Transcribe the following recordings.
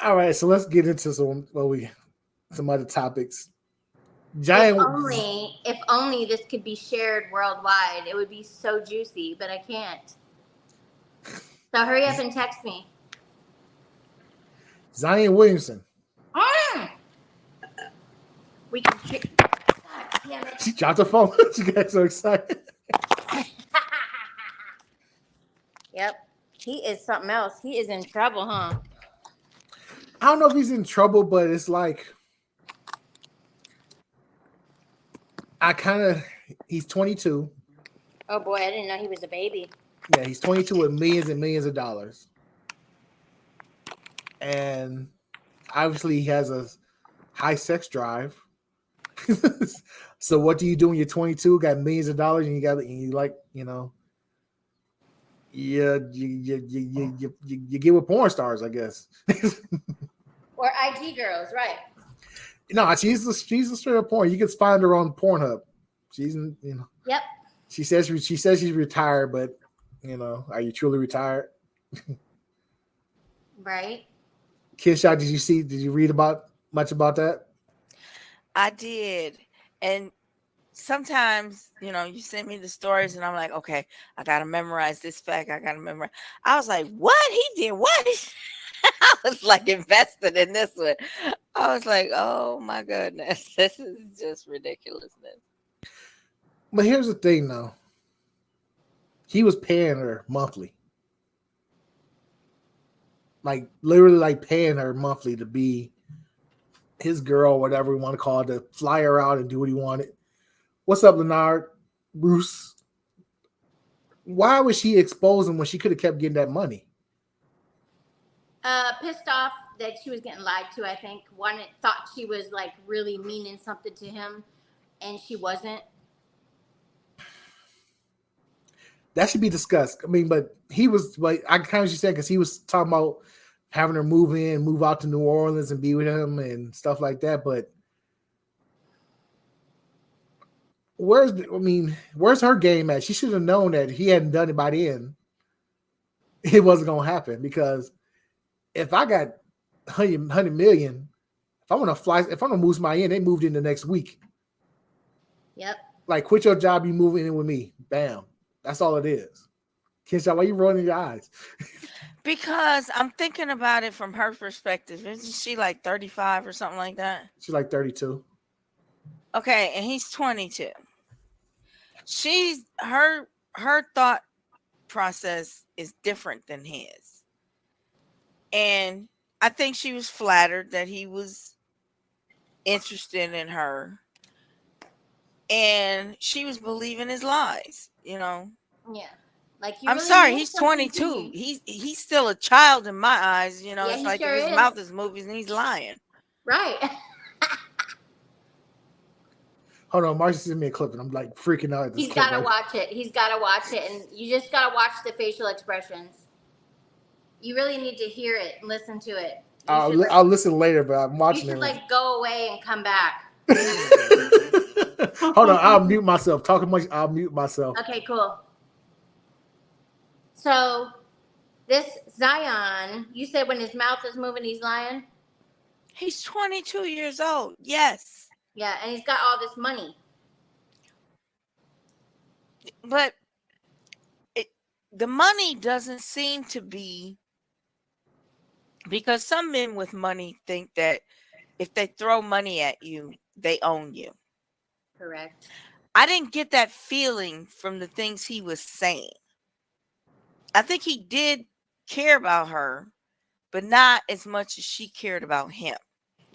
All right, so let's get into some other topics. If Giant. only this could be shared worldwide, it would be so juicy, but I can't. So hurry up and text me. Zion Williamson. Mm. We can. God damn it. She dropped the phone. She got so excited. Yep. He is something else. He is in trouble, huh? I don't know if he's in trouble, but it's like I kind of. He's 22. Oh boy, I didn't know he was a baby. Yeah, he's 22 with millions and millions of dollars, and obviously he has a high sex drive. So what do you do when you're 22, got millions of dollars, and you like you get with porn stars, I guess. Or IG girls, right? No, she's a straight up porn. You can find her on Pornhub. She's Yep. She says she's retired, but are you truly retired? Right. Kinshok, did you read about much about that? I did. And sometimes, you send me the stories and I'm like, okay, I got to memorize this fact. I got to memorize. I was like, what? He did what? I was like invested in this one. I was like, oh my goodness, this is just ridiculousness. But here's the thing, though. He was paying her monthly. Like, literally, like, paying her monthly to be his girl, whatever we want to call it, to fly her out and do what he wanted. What's up, Leonard? Bruce? Why was she exposing when she could have kept getting that money? Pissed off that she was getting lied to, I think. One thought she was like really meaning something to him, and she wasn't. That should be discussed. I mean, but he was like, I kind of said, because he was talking about having her move out to New Orleans and be with him and stuff like that. But where's her game at? She should have known that if he hadn't done it by then, it wasn't gonna happen. Because if I got 100 million, if I'm gonna move my in, they moved in the next week. Yep. Like, quit your job, you moving in with me. Bam. That's all it is. Kinshok, why are you rolling your eyes? Because I'm thinking about it from her perspective. Isn't she like 35 or something like that? She's like 32. Okay, and he's 22. Her thought process is different than his. And I think she was flattered that he was interested in her. And she was believing his lies, Yeah. Like, I'm really sorry, he's 22. He's still a child in my eyes, Yeah, it's like sure if his is. mouth is moving and he's lying. Right. Hold on, Marcy sent me a clip and I'm like freaking out at this. He's got to watch it. He's got to watch it. And you just got to watch the facial expressions. You really need to hear it and listen to it. I'll listen later, but I'm watching it. You should it. like go away and come back. Hold on, I'll mute myself. Talking much, I'll mute myself. Okay, cool. So this Zion, you said when his mouth is moving, he's lying? He's 22 years old. Yes. Yeah, and he's got all this money. But the money doesn't seem to be, because some men with money think that if they throw money at you, they own you. Correct. I didn't get that feeling from the things he was saying. I think he did care about her, but not as much as she cared about him.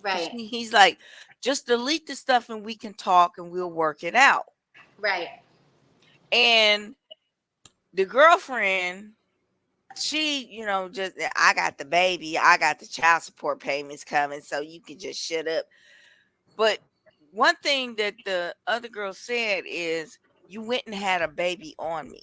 Right. He's like, just delete the stuff and we can talk and we'll work it out. Right. And the girlfriend, she, just, I got the baby, I got the child support payments coming, so you can just shut up. But one thing that the other girl said is, you went and had a baby on me.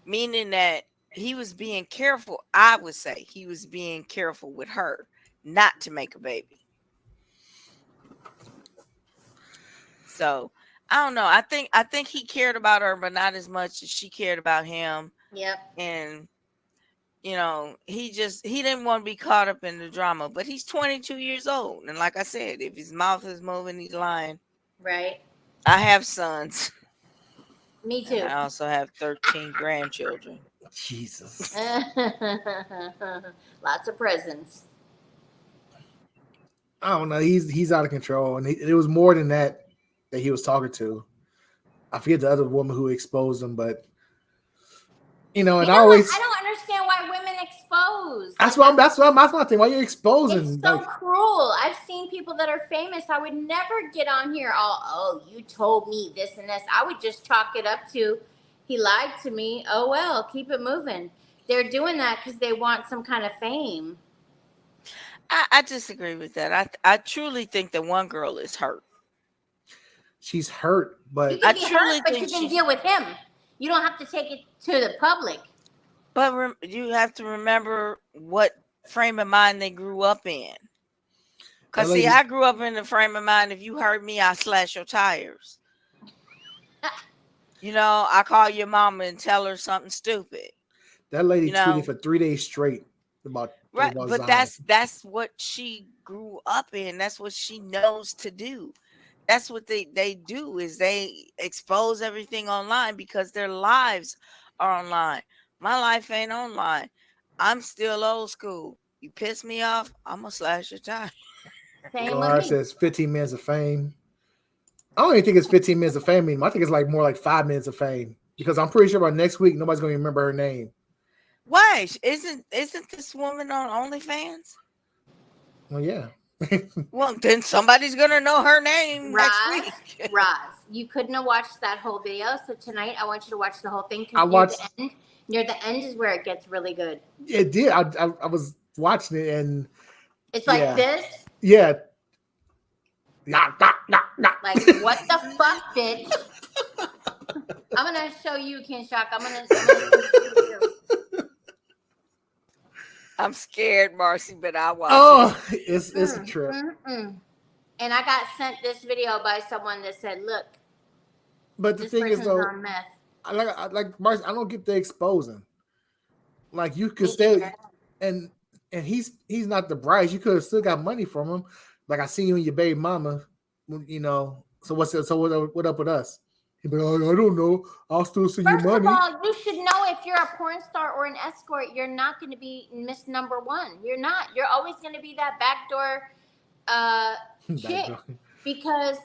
Meaning that he was being careful. I would say he was being careful with her not to make a baby. So I don't know. I think he cared about her, but not as much as she cared about him. Yep. And you know, he didn't want to be caught up in the drama. But he's 22 years old, and like I said, if his mouth is moving, he's lying. Right. I have sons, Me and too. I also have 13 grandchildren. Jesus. Lots of presents. I don't know. He's out of control, and it was more than that he was talking to. I forget the other woman who exposed him, but and I always I don't understand why women expose. That's my thing. Why you're exposing? It's so cruel. I've seen people that are famous. I would never get on here oh, you told me this and this. I would just chalk it up to he lied to me. Oh well, keep it moving. They're doing that because they want some kind of fame. I disagree with that. I truly think that one girl is hurt. She's hurt, but you can deal with him. You don't have to take it to the public. But you have to remember what frame of mind they grew up in. Because, see, I grew up in the frame of mind, if you hurt me, I slash your tires. I call your mama and tell her something stupid. That lady tweeted for 3 days straight about but Zion. that's what she grew up in. That's what she knows to do. That's what they do, is they expose everything online because their lives are online. My life ain't online. I'm still old school. You piss me off, I'm gonna slash your tire. Gar says 15 minutes of fame. I don't even think it's 15 minutes of fame anymore. I think it's like more like 5 minutes of fame, because I'm pretty sure by next week nobody's gonna remember her name. Why? Isn't this woman on OnlyFans? Well, yeah. Well, then somebody's gonna know her name next week. Ras, you couldn't have watched that whole video, so tonight I want you to watch the whole thing. I watched. Near the end is where it gets really good. It did. I was watching it, and it's like this. Yeah. Like, what the fuck, bitch? I'm gonna show you, Kinshok. I'm gonna show you. I'm scared, Marcy, but I watch. Oh, it's a trip. And I got sent this video by someone that said, "Look." But the thing is, though, like Marcy, I don't get the exposing. Like, you could stay, and he's not the bride. You could have still got money from him. Like, I see you and your baby mama, So what's it? So what up with us? He'd be like, I don't know. I'll still send you money. First of all, you should know if you're a porn star or an escort, you're not going to be Miss Number One. You're not. You're always going to be that backdoor chick, because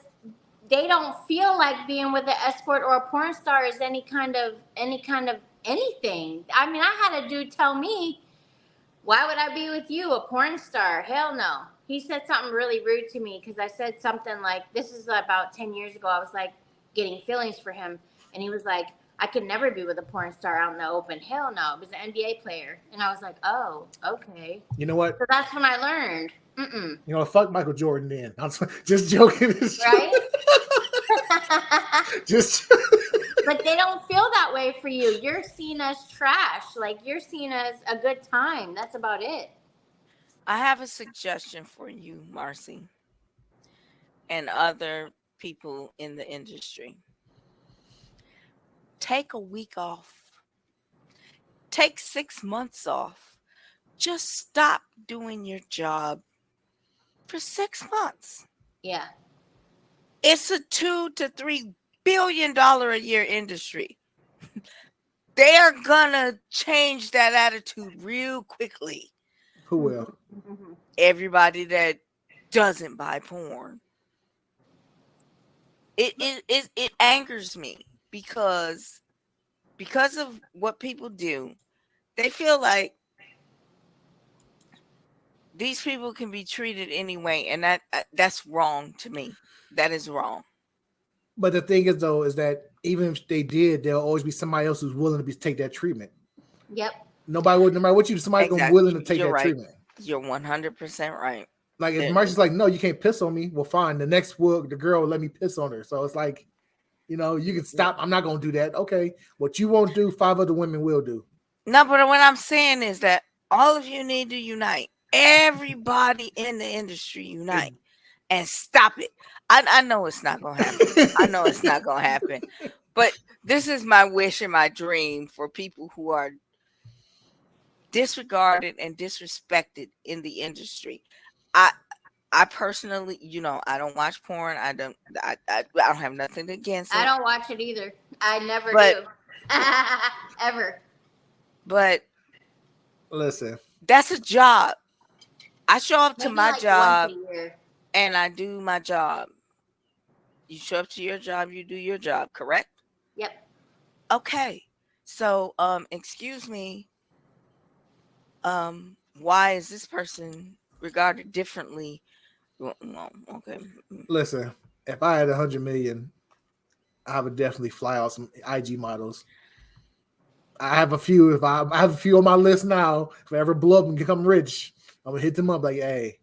they don't feel like being with an escort or a porn star is any kind of anything. I mean, I had a dude tell me, "Why would I be with you, a porn star? Hell no." He said something really rude to me because I said something like, this is about 10 years ago. I was like getting feelings for him. And he was like, I could never be with a porn star out in the open. Hell no. It was an NBA player. And I was like, oh, okay. You know what? So that's when I learned. Fuck Michael Jordan then. I'm just joking. Right? Just. But they don't feel that way for you. You're seen as trash. Like, you're seen as a good time. That's about it. I have a suggestion for you, Marcy, and other people in the industry. Take a week off. Take 6 months off. Just stop doing your job for 6 months. Yeah. It's a $2 to $3 billion a year industry. They're gonna change that attitude real quickly. Who will? Everybody that doesn't buy porn. It angers me because of what people do. They feel like these people can be treated anyway, and that's wrong to me. That is wrong. But the thing is, though, is that even if they did, there'll always be somebody else who's willing to take that treatment. Yep. No matter what you do, somebody's gonna be willing to take that treatment. You're 100% right. Like, if Marcy's like, no, you can't piss on me. Well, fine. The next the girl will let me piss on her. So it's like, you can stop. I'm not gonna do that. Okay, what you won't do, 5 other women will do. No, but what I'm saying is that all of you need to unite. Everybody in the industry unite and stop it. I know it's not gonna happen. But this is my wish and my dream for people who are disregarded and disrespected in the industry. I personally, I don't watch porn. I don't have nothing against it. I don't watch it either. I never But- do. Ever. But Listen, that's a job. I show up to Maybe my like job once a year. and I do my job. You show up to your job, you do your job, correct? Yep. Okay. So, excuse me. Why is this person regarded differently? Well, okay. listen. If I had 100 million, I would definitely fly out some IG models. I have a few. If I have a few on my list now, if I ever blow up and become rich, I'm gonna hit them up like, hey.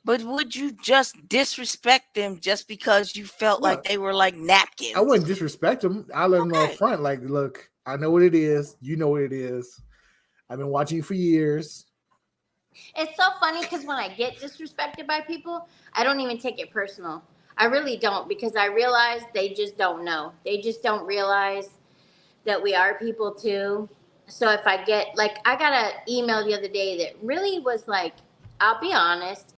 But would you just disrespect them just because you felt like they were like napkins? I wouldn't disrespect them. I let them know up front, like, look, I know what it is. You know what it is. I've been watching you for years. It's so funny because when I get disrespected by people, I don't even take it personal. I really don't, because I realize they just don't know. They just don't realize that we are people too. So if I get, like, I got an email the other day that really was like, I'll be honest,